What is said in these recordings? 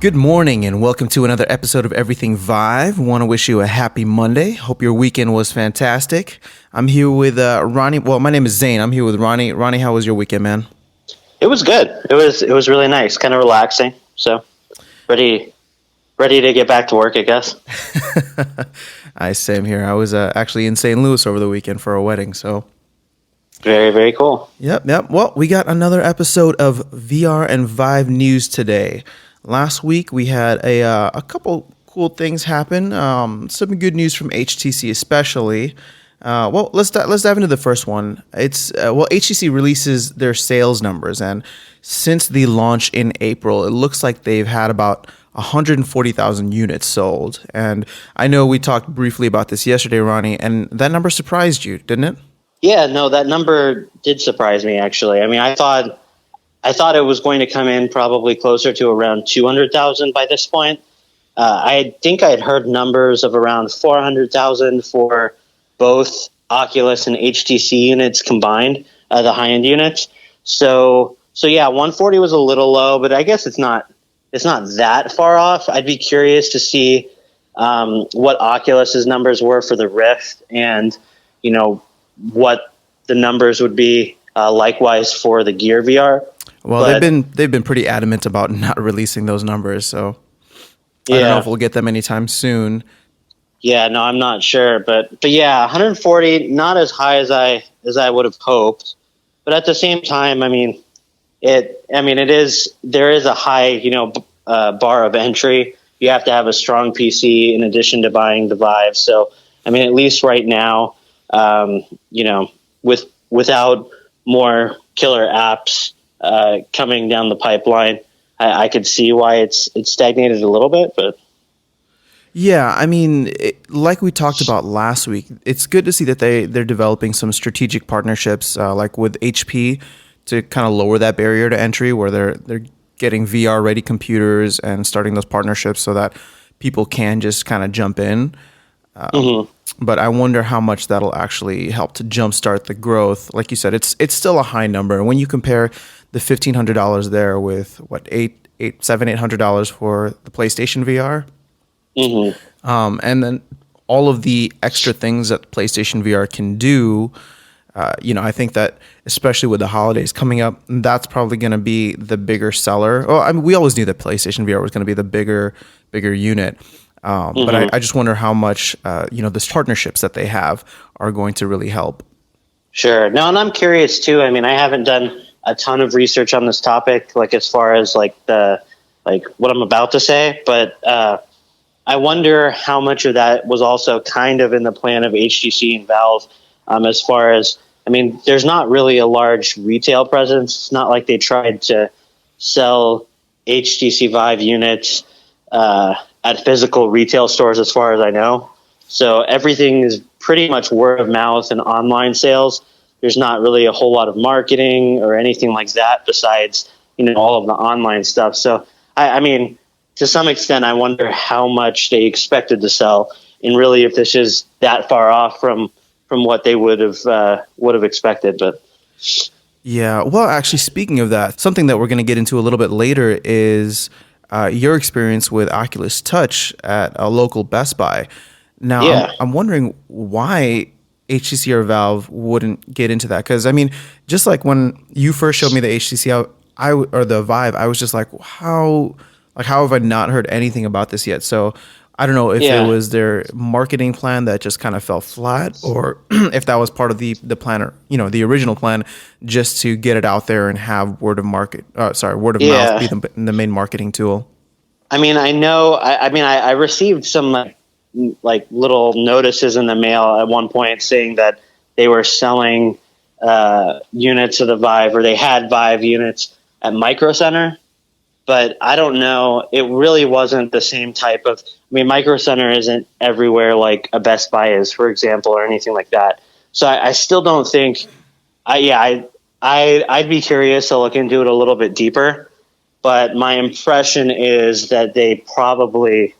Good morning and welcome to another episode of Everything Vive. Want to wish you a happy Monday. Hope your weekend was fantastic. I'm here with Ronnie. Well, my name is Zane. I'm here with Ronnie. Ronnie, how was your weekend, man? It was good. It was really nice, kind of relaxing. So ready to get back to work, I guess. Same here. I was actually in St. Louis over the weekend for a wedding, so Very, very cool. Yep. Well, we got another episode of VR and Vive news today. Last week we had a couple cool things happen. Some good news from HTC, especially. Well, let's dive into the first one. It's HTC releases their sales numbers, and since the launch in April, it looks like they've had about 140,000 units sold. And I know we talked briefly about this yesterday, Ronnie, and that number surprised you, didn't it? Yeah, no, that number did surprise me, actually. I mean, I thought it was going to come in probably closer to around 200,000 by this point. I think I had heard numbers of around 400,000 for both Oculus and HTC units combined, the high-end units. So yeah, 140 was a little low, but I guess it's not that far off. I'd be curious to see what Oculus's numbers were for the Rift, and what the numbers would be likewise for the Gear VR. Well, they've been pretty adamant about not releasing those numbers, so I don't know if we'll get them anytime soon. Yeah, no, I'm not sure, but yeah, 140, not as high as I would have hoped, but at the same time, there is a high bar of entry. You have to have a strong PC in addition to buying the Vive. So at least right now, without more killer apps coming down the pipeline, I could see why it's stagnated a little bit, but yeah, like we talked about last week, it's good to see that they're developing some strategic partnerships, like with HP, to kind of lower that barrier to entry, where they're getting VR ready computers and starting those partnerships so that people can just kind of jump in. But I wonder how much that'll actually help to jumpstart the growth. Like you said, it's still a high number. When you compare the $1,500 there with $800 for the PlayStation VR, and then all of the extra things that PlayStation VR can do, I think that especially with the holidays coming up, that's probably going to be the bigger seller. Well, we always knew that PlayStation VR was going to be the bigger unit. But I just wonder how much, these partnerships that they have are going to really help. Sure. No, and I'm curious too. I haven't done a ton of research on this topic, like as far as what I'm about to say, but I wonder how much of that was also kind of in the plan of HTC and Valve, as far as, there's not really a large retail presence. It's not like they tried to sell HTC Vive units at physical retail stores, as far as I know. So everything is pretty much word of mouth and online sales. There's not really a whole lot of marketing or anything like that besides, all of the online stuff. So, to some extent, I wonder how much they expected to sell, and really if this is that far off from what they would have expected. But yeah, well, actually, speaking of that, something that we're going to get into a little bit later is your experience with Oculus Touch at a local Best Buy. Now, yeah. I'm wondering why HTC or Valve wouldn't get into that. Because, just like when you first showed me the HTC or the Vive, I was just like, how have I not heard anything about this yet? So I don't know if it was their marketing plan that just kind of fell flat, or if that was part of the plan, or the original plan, just to get it out there and have word of mouth be the main marketing tool. I know. I received some like little notices in the mail at one point saying that they were selling units of the Vive, or they had Vive units at Micro Center. But I don't know. It really wasn't the same type of. Micro Center isn't everywhere like a Best Buy is, for example, or anything like that. So I still don't think. I'd be curious to look into it a little bit deeper. But my impression is that they probably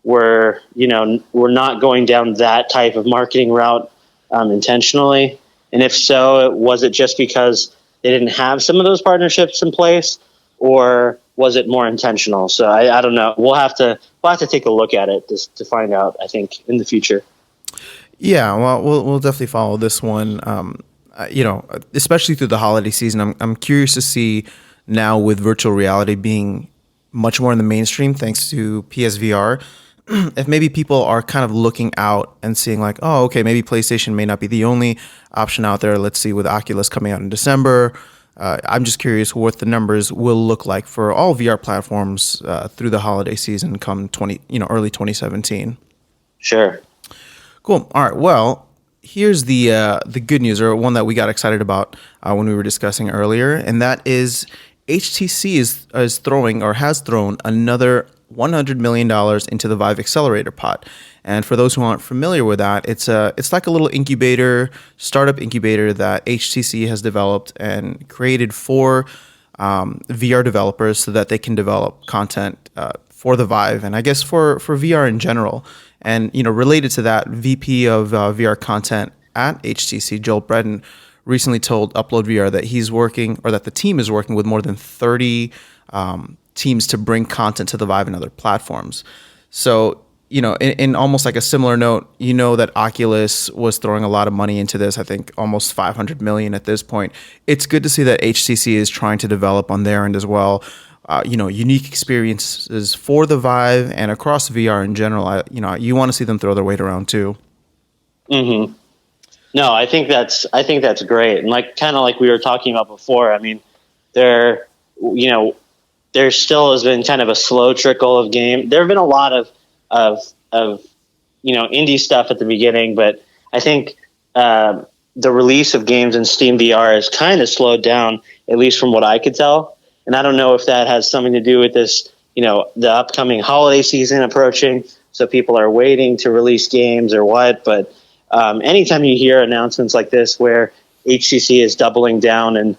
were not going down that type of marketing route intentionally. And if so, was it just because they didn't have some of those partnerships in place, or was it more intentional? So I don't know. We'll have to take a look at it to find out, I think, in the future. Yeah, well, we'll definitely follow this one. Especially through the holiday season. I'm curious to see now with virtual reality being much more in the mainstream thanks to PSVR. If maybe people are kind of looking out and seeing like, oh, okay, maybe PlayStation may not be the only option out there. Let's see with Oculus coming out in December. I'm just curious what the numbers will look like for all VR platforms through the holiday season come early 2017. Sure. Cool. All right. Well, here's the good news, or one that we got excited about when we were discussing earlier, and that is HTC is throwing or has thrown another $100 million into the Vive Accelerator pot. And for those who aren't familiar with that, it's like a little startup incubator that HTC has developed and created for VR developers so that they can develop content for the Vive, and I guess for VR in general. And related to that, VP of VR Content at HTC, Joel Breton, recently told UploadVR that that the team is working with more than 30 teams to bring content to the Vive and other platforms. So, in almost like a similar note, that Oculus was throwing a lot of money into this. I think almost $500 million at this point. It's good to see that HTC is trying to develop on their end as well. Unique experiences for the Vive and across VR in general. You want to see them throw their weight around too. Mm-hmm. No, I think that's great. And kind of like we were talking about before, I mean, there still has been kind of a slow trickle of game. There have been a lot of indie stuff at the beginning, but I think the release of games in Steam VR has kind of slowed down, at least from what I could tell. And I don't know if that has something to do with this, the upcoming holiday season approaching, so people are waiting to release games or what. But anytime you hear announcements like this where HTC is doubling down and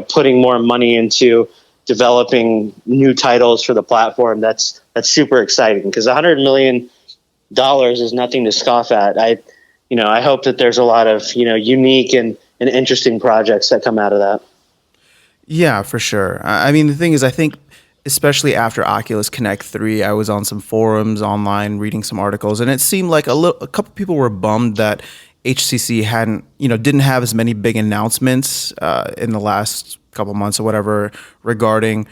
putting more money into developing new titles for the platform, that's super exciting, because $100 million is nothing to scoff at. I hope that there's a lot of unique and interesting projects that come out of that. Yeah, for sure. I mean, the thing is, I think especially after Oculus Connect 3, I was on some forums online reading some articles, and it seemed like a couple people were bummed that HTC didn't have as many big announcements in the last couple months or whatever regarding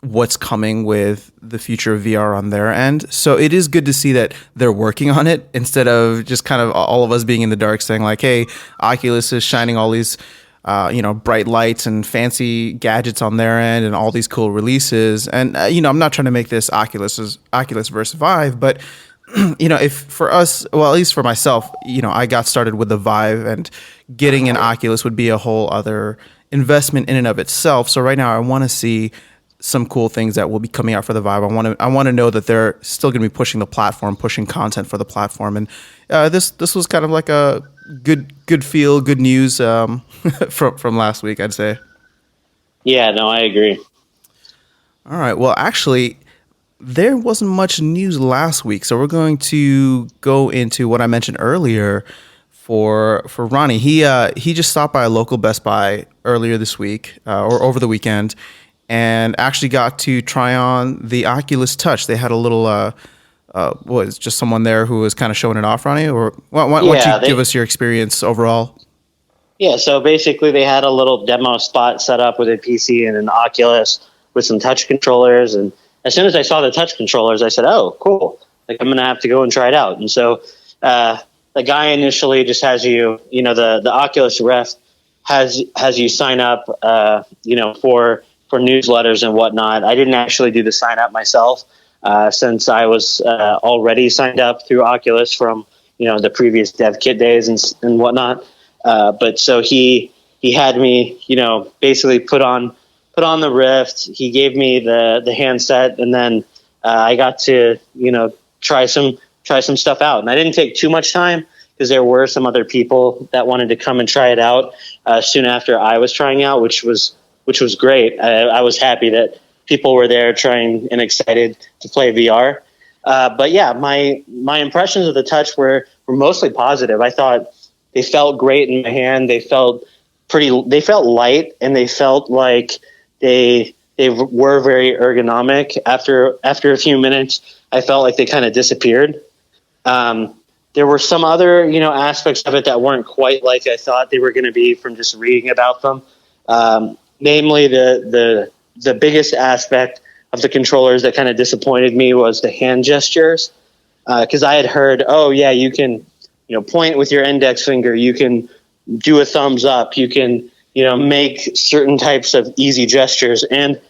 what's coming with the future of VR on their end. So it is good to see that they're working on it instead of just kind of all of us being in the dark saying like, hey, Oculus is shining all these bright lights and fancy gadgets on their end and all these cool releases. And, I'm not trying to make this Oculus versus Vive, but, if for us, well, at least for myself, I got started with the Vive, and getting an Oculus would be a whole other investment in and of itself. So right now I want to see some cool things that will be coming out for the Vive. I want to know that they're still going to be pushing the platform, pushing content for the platform. And this was kind of like a good news from last week, I'd say. Yeah, no, I agree. All right. Well, actually, there wasn't much news last week, so we're going to go into what I mentioned earlier for Ronnie. He just stopped by a local Best Buy earlier this week or over the weekend, and actually got to try on the Oculus Touch. They had a little was just someone there who was kind of showing it off, Ronnie? Or why don't you give us your experience overall? Yeah, so basically they had a little demo spot set up with a PC and an Oculus with some touch controllers. And as soon as I saw the touch controllers, I said, oh, cool. I'm going to have to go and try it out. And so the guy initially just has you, the Oculus Ref has you sign up, for newsletters and whatnot. I didn't actually do the sign up myself. Since I was already signed up through Oculus from the previous dev kit days and whatnot, but so he had me basically put on the Rift. He gave me the handset, and then I got to try some stuff out. And I didn't take too much time because there were some other people that wanted to come and try it out soon after I was trying out, which was great. I was happy that people were there trying and excited to play VR. But yeah, my impressions of the Touch were mostly positive. I thought they felt great in my hand. They felt light, and they felt like they they were very ergonomic. After a few minutes, I felt like they kind of disappeared. There were some other, aspects of it that weren't quite like I thought they were going to be from just reading about them. Namely, the biggest aspect of the controllers that kind of disappointed me was the hand gestures. Because I had heard, oh yeah, you can, point with your index finger, you can do a thumbs up, you can, make certain types of easy gestures. And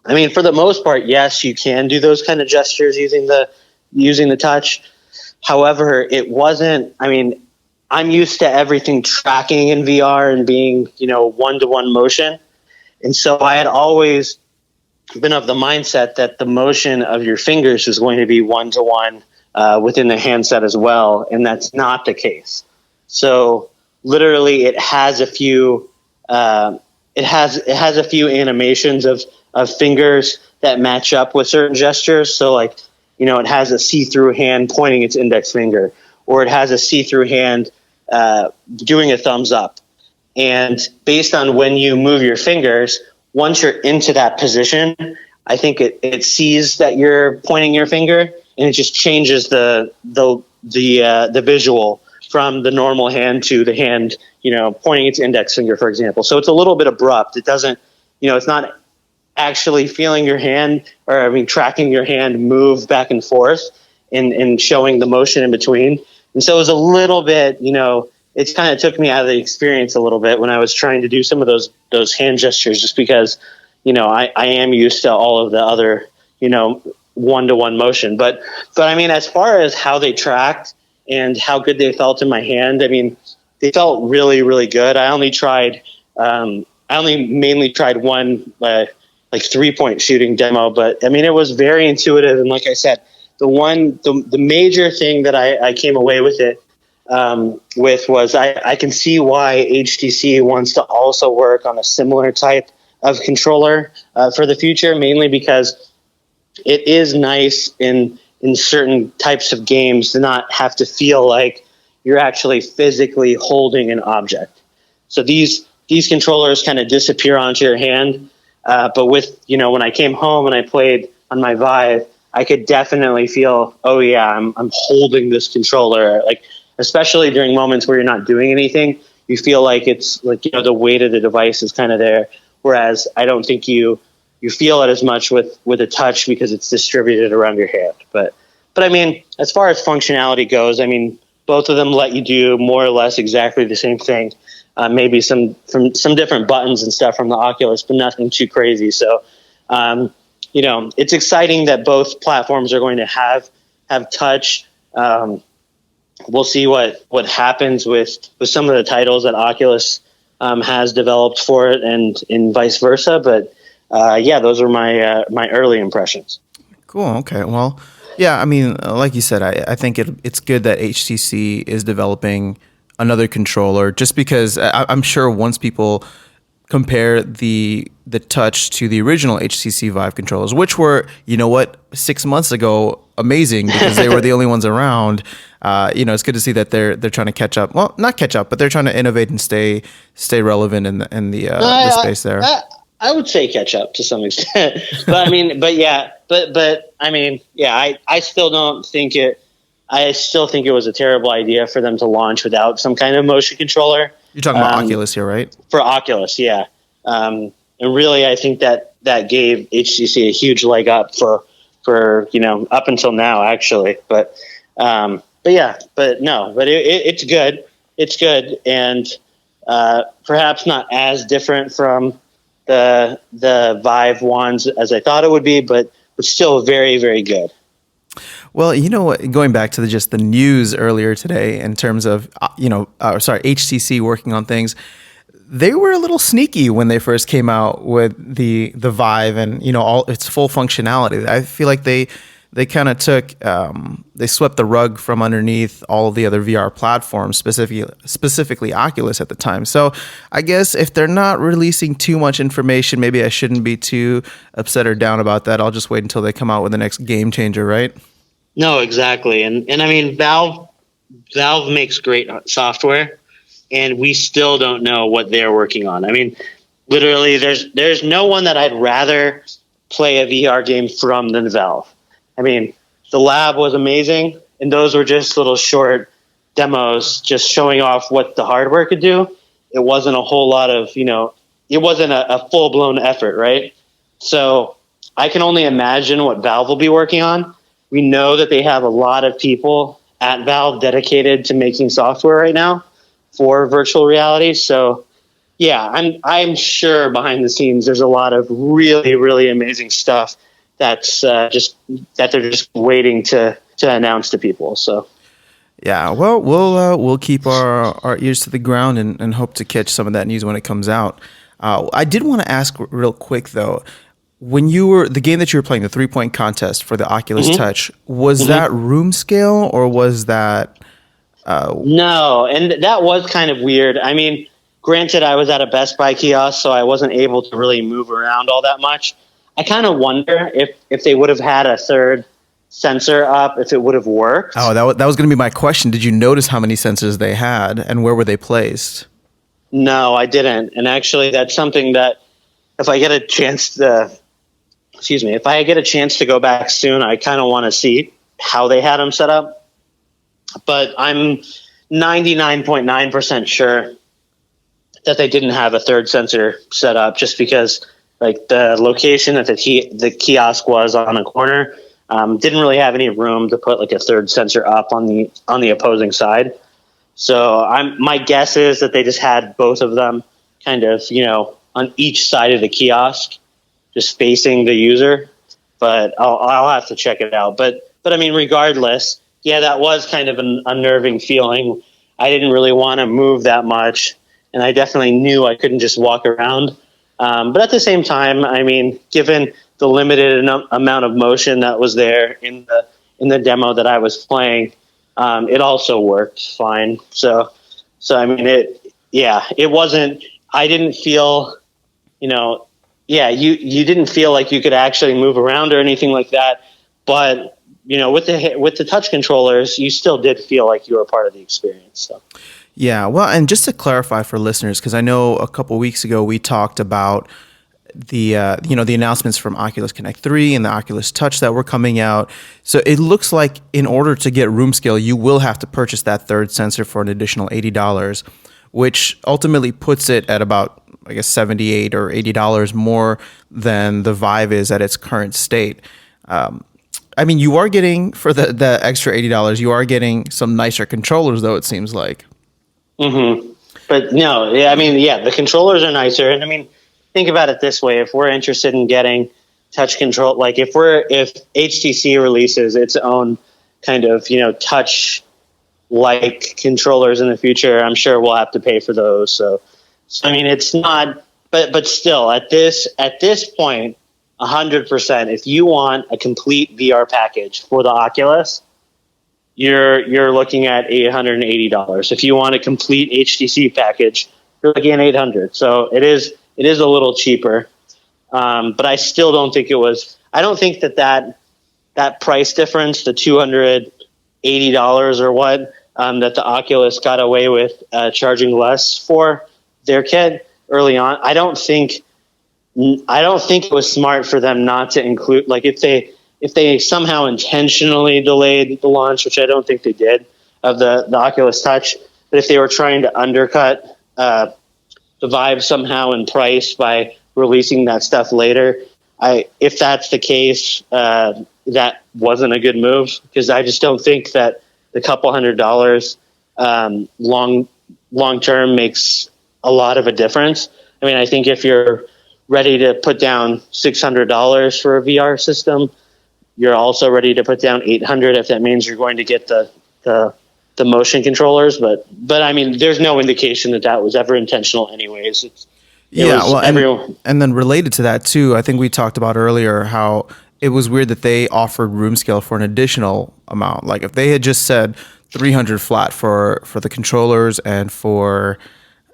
I mean, for the most part, yes, you can do those kind of gestures using the touch. However, it wasn't, I mean, I'm used to everything tracking in VR and being, one-to-one motion. And so I had always been of the mindset that the motion of your fingers is going to be one-to-one within the handset as well. And that's not the case. So literally it has a few, it has a few animations of fingers that match up with certain gestures. So like, it has a see-through hand pointing its index finger, or it has a see-through hand doing a thumbs up. And based on when you move your fingers, once you're into that position, I think it sees that you're pointing your finger, and it just changes the visual from the normal hand to the hand, pointing its index finger, for example. So it's a little bit abrupt. It doesn't, it's not actually feeling your hand, or tracking your hand move back and forth and showing the motion in between. And so it was a little bit, it kind of took me out of the experience a little bit when I was trying to do some of those hand gestures, just because, I am used to all of the other, one-to-one motion. But I mean, as far as how they tracked and how good they felt in my hand, I mean, they felt really, really good. I only mainly tried one, like 3-point shooting demo, but I mean, it was very intuitive. And like I said, the major thing that I came away with it, was I can see why HTC wants to also work on a similar type of controller for the future, mainly because it is nice in certain types of games to not have to feel like you're actually physically holding an object. So these controllers kind of disappear onto your hand, but with, when I came home and I played on my Vive, I could definitely feel, oh yeah, I'm holding this controller, like, especially during moments where you're not doing anything, you feel like it's like, the weight of the device is kind of there. Whereas I don't think you feel it as much with a touch because it's distributed around your hand. But I mean, as far as functionality goes, I mean, both of them let you do more or less exactly the same thing. Maybe some different buttons and stuff from the Oculus, but nothing too crazy. So, it's exciting that both platforms are going to have touch. We'll see what happens with some of the titles that Oculus has developed for it, and vice versa. But those are my early impressions. Cool. Okay. Well, yeah. I mean, like you said, I think it's good that HTC is developing another controller, just because I'm sure once people compare the Touch to the original HTC Vive controllers, which were, 6 months ago, amazing because they were the only ones around. It's good to see that they're trying to catch up. Well, not catch up, but they're trying to innovate and stay relevant in the space there. I would say catch up to some extent, but I mean, I still don't think it. I still think it was a terrible idea for them to launch without some kind of motion controller. You're talking about Oculus here, right? For Oculus, yeah. And really, I think that gave HTC a huge leg up for up until now, actually. But it's good. It's good, and perhaps not as different from the Vive ones as I thought it would be, but still very, very good. Well, going back to just the news earlier today in terms of, HTC working on things, they were a little sneaky when they first came out with the Vive and, all its full functionality. I feel like they kind of they swept the rug from underneath all of the other VR platforms, specifically Oculus at the time. So I guess if they're not releasing too much information, maybe I shouldn't be too upset or down about that. I'll just wait until they come out with the next game changer, right? No, exactly. And I mean, Valve makes great software, and we still don't know what they're working on. I mean, Literally, there's no one that I'd rather play a VR game from than Valve. I mean, the lab was amazing, and those were just little short demos just showing off what the hardware could do. It wasn't a whole lot of, it wasn't a full-blown effort, right? So I can only imagine what Valve will be working on. We know that they have a lot of people at Valve dedicated to making software right now for virtual reality. So yeah, I'm sure behind the scenes there's a lot of really, really amazing stuff that's they're just waiting to announce to people. So yeah, well, we'll keep our ears to the ground and hope to catch some of that news when it comes out. I did want to ask real quick though, when the game that you were playing, the 3-point contest for the Oculus Touch, was that room scale or was that? No, and that was kind of weird. I mean, granted, I was at a Best Buy kiosk, so I wasn't able to really move around all that much. I kind of wonder if they would have had a third sensor up, if it would have worked. Oh, that was going to be my question. Did you notice how many sensors they had and where were they placed? No, I didn't. And actually, that's something that if I get a chance to go back soon, I kind of want to see how they had them set up. But I'm 99.9% sure that they didn't have a third sensor set up just because like the location that the kiosk was on a corner didn't really have any room to put like a third sensor up on the opposing side. So my guess is that they just had both of them kind of, on each side of the kiosk, just facing the user. But I'll have to check it out. But I mean, regardless, yeah, that was kind of an unnerving feeling. I didn't really want to move that much, and I definitely knew I couldn't just walk around. But at the same time, I mean, given the limited amount of motion that was there in the demo that I was playing, it also worked fine. So I mean, it wasn't. I didn't feel, you didn't feel like you could actually move around or anything like that. But with the touch controllers, you still did feel like you were part of the experience. So. Yeah, well, and just to clarify for listeners, because I know a couple weeks ago we talked about the announcements from Oculus Connect 3 and the Oculus Touch that were coming out. So it looks like in order to get room scale, you will have to purchase that third sensor for an additional $80, which ultimately puts it at about, I guess, $78 or $80 more than the Vive is at its current state. I mean, you are getting, for the extra $80, you are getting some nicer controllers, though, it seems like. Mm-hmm. But no, I mean, the controllers are nicer. And I mean, think about it this way. If we're interested in getting touch control, like if HTC releases its own kind of, touch-like controllers in the future, I'm sure we'll have to pay for those. So I mean, it's not, but still, at this point, 100%, if you want a complete VR package for the Oculus, you're looking at $880. If you want a complete HTC package, you're looking at $800. So it is a little cheaper, but I still don't think it was. I don't think that price difference, the $280 or what, that the Oculus got away with charging less for their kit early on. I don't think it was smart for them not to include, like, if they somehow intentionally delayed the launch, which I don't think they did, of the Oculus Touch, but if they were trying to undercut the Vive somehow in price by releasing that stuff later, if that's the case, that wasn't a good move, because I just don't think that the couple $100 long term makes a lot of a difference. I mean, I think if you're ready to put down $600 for a VR system, you're also ready to put down $800 if that means you're going to get the motion controllers. But I mean, there's no indication that was ever intentional anyways. And then related to that too, I think we talked about earlier how it was weird that they offered room scale for an additional amount. Like if they had just said $300 flat for the controllers and for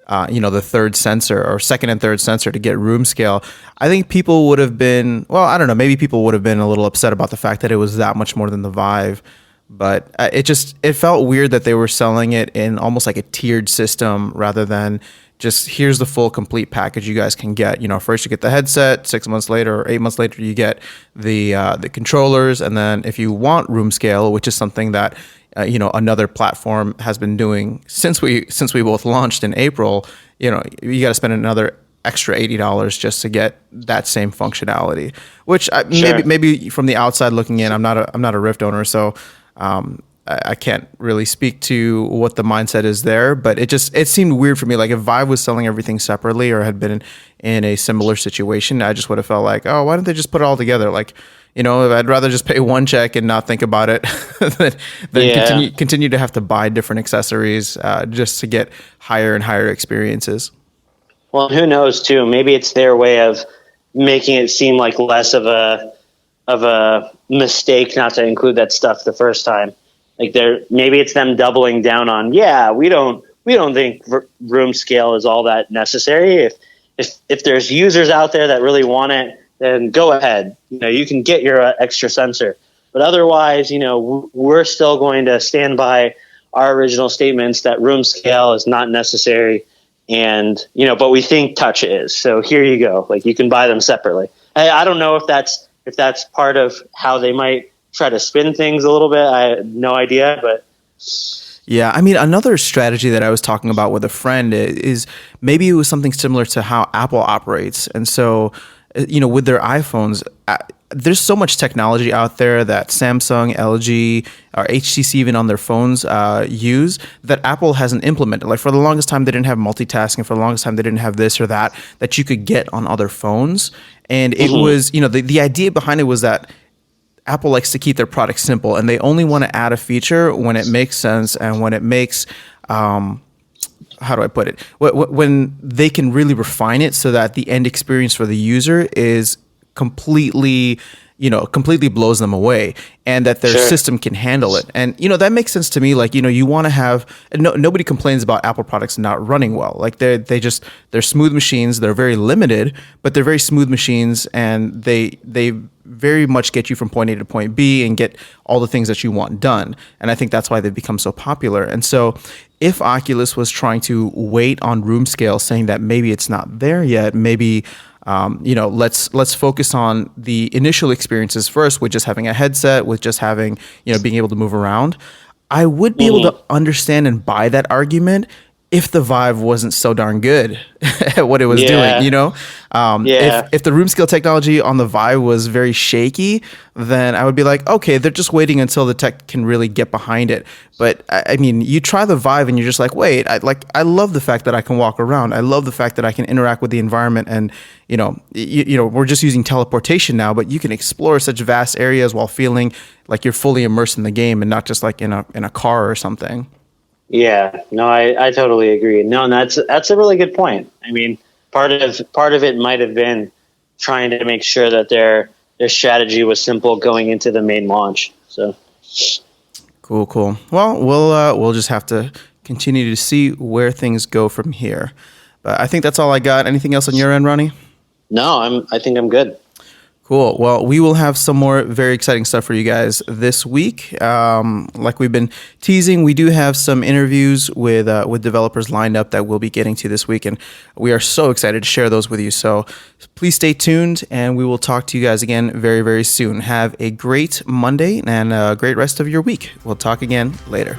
the third sensor or second and third sensor to get room scale, I think people would have been, well, I don't know, maybe people would have been a little upset about the fact that it was that much more than the Vive. But it felt weird that they were selling it in almost like a tiered system rather than just here's the full complete package you guys can get. First you get the headset, 6 months later or 8 months later you get the controllers, and then if you want room scale, which is something that another platform has been doing since we both launched in April, you got to spend another extra $80 just to get that same functionality. Which maybe from the outside looking in, I'm not a Rift owner, so I can't really speak to what the mindset is there, but it seemed weird for me. Like if Vive was selling everything separately or had been in a similar situation, I just would have felt like, oh, why don't they just put it all together? Like, I'd rather just pay one check and not think about it than continue to have to buy different accessories just to get higher and higher experiences. Well, who knows too? Maybe it's their way of making it seem like less of a mistake not to include that stuff the first time. Like maybe it's them doubling down on, we don't think room scale is all that necessary. If there's users out there that really want it, then go ahead. You can get your extra sensor. But otherwise, we're still going to stand by our original statements that room scale is not necessary. And, but we think touch is. So here you go. Like you can buy them separately. I don't know if that's part of how they might try to spin things a little bit. I have no idea, but yeah, I mean, another strategy that I was talking about with a friend is maybe it was something similar to how Apple operates. And so, with their iPhones, there's so much technology out there that Samsung, LG, or HTC even on their phones use that Apple hasn't implemented. Like for the longest time, they didn't have multitasking. For the longest time, they didn't have this or that you could get on other phones. And it was, the idea behind it was that Apple likes to keep their products simple, and they only want to add a feature when it makes sense and when it makes, how do I put it? When they can really refine it so that the end experience for the user is completely blows them away, and that their system can handle it. And, that makes sense to me. Like, you want to have, nobody complains about Apple products not running well. Like they're smooth machines. They're very limited, but they're very smooth machines, and they very much get you from point A to point B and get all the things that you want done. And I think that's why they've become so popular. And so if Oculus was trying to wait on room scale, saying that maybe it's not there yet, maybe let's focus on the initial experiences first, with just having a headset, with just having, being able to move around. I would be able to understand and buy that argument if the Vive wasn't so darn good at what it was doing, If the room scale technology on the Vive was very shaky, then I would be like, okay, they're just waiting until the tech can really get behind it. But I mean, you try the Vive and you're just like, wait, I love the fact that I can walk around. I love the fact that I can interact with the environment, and we're just using teleportation now, but you can explore such vast areas while feeling like you're fully immersed in the game and not just like in a car or something. Yeah, no, I totally agree. No, and that's a really good point. I mean, part of it might have been trying to make sure that their strategy was simple going into the main launch. So cool. Well, we'll just have to continue to see where things go from here. But I think that's all I got. Anything else on your end, Ronnie? No, I think I'm good. Cool. Well, we will have some more very exciting stuff for you guys this week. Like we've been teasing, we do have some interviews with developers lined up that we'll be getting to this week, and we are so excited to share those with you. So please stay tuned, and we will talk to you guys again very, very soon. Have a great Monday and a great rest of your week. We'll talk again later.